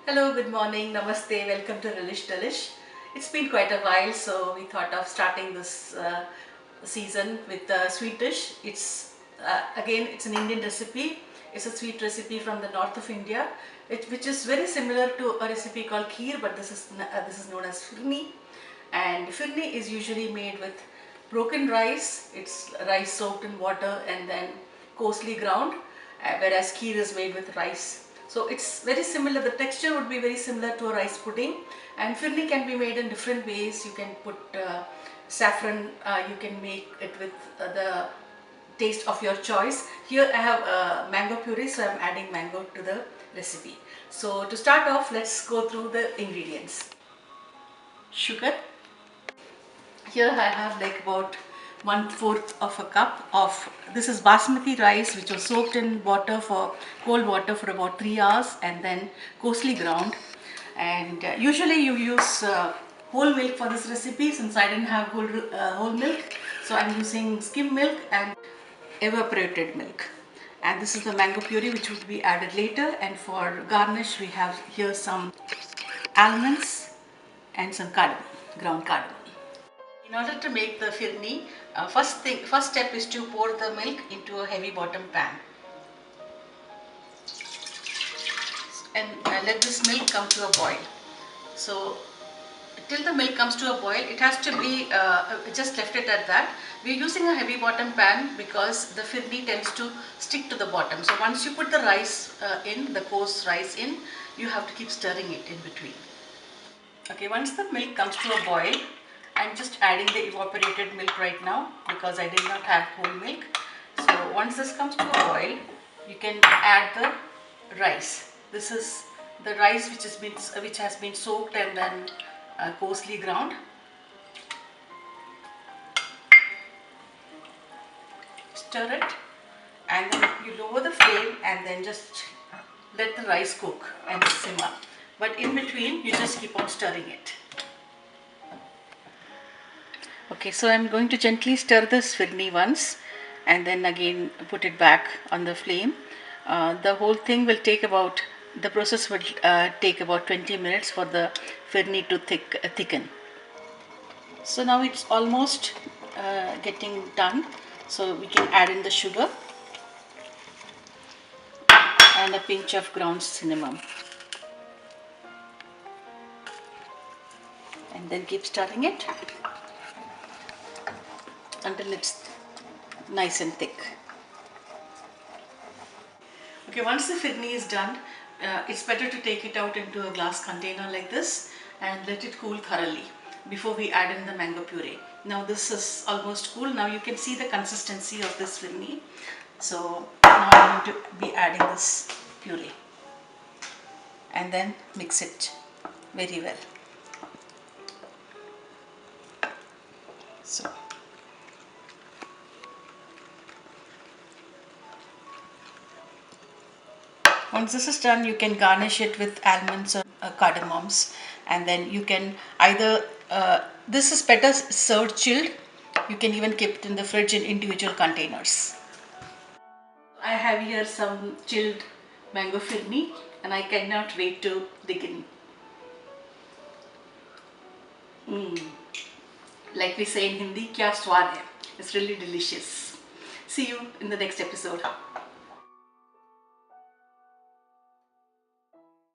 Hello, good morning, namaste, welcome to Relish Delish. It's been quite a while, so we thought of starting this season with a sweet dish. It's an Indian recipe. It's a sweet recipe from the north of India, which is very similar to a recipe called kheer, but this is known as phirni. And phirni is usually made with broken rice. It's rice soaked in water and then coarsely ground, whereas kheer is made with rice. So it's very similar. The texture would be very similar to a rice pudding, and phirni can be made in different ways. You can put saffron. You can make it with the taste of your choice. Here I have mango puree, so I'm adding mango to the recipe. So to start off, let's go through the ingredients. Sugar. Here I have like about 1/4 of a cup of, this is basmati rice which was soaked in water for cold water for about 3 hours and then coarsely ground. And usually you use whole milk for this recipe. Since I didn't have whole milk, so I'm using skim milk and evaporated milk. And this is the mango puree which will be added later. And for garnish we have here some almonds and some cardamom, ground cardamom. In order to make the phirni, first step is to pour the milk into a heavy bottom pan and let this milk come to a boil. So till the milk comes to a boil, it has to be just left it at that. We are using a heavy bottom pan because the phirni tends to stick to the bottom. So once you put the rice the coarse rice in, you have to keep stirring it in between. Okay, once the milk comes to a boil, I'm just adding the evaporated milk right now because I did not have whole milk. So once this comes to a boil, you can add the rice. This is the rice which has been soaked and then coarsely ground. Stir it and then you lower the flame and then just let the rice cook and simmer. But in between, you just keep on stirring it. Okay, so I'm going to gently stir this phirni once and then again put it back on the flame. The whole thing will take about, the process will take about 20 minutes for the phirni to thicken. So now it's almost getting done. So we can add in the sugar and a pinch of ground cinnamon. And then keep stirring it until it's nice and thick. Okay, once the phirni is done, it's better to take it out into a glass container like this and let it cool thoroughly before we add in the mango puree. Now this is almost cool. Now you can see the consistency of this phirni. So now I'm going to be adding this puree and then mix it very well. So once this is done, you can garnish it with almonds or cardamoms, and then you can either, this is better served chilled. You can even keep it in the fridge in individual containers. I have here some chilled mango phirni and I cannot wait to dig in. Like we say in Hindi, kya swad hai. It's really delicious. See you in the next episode.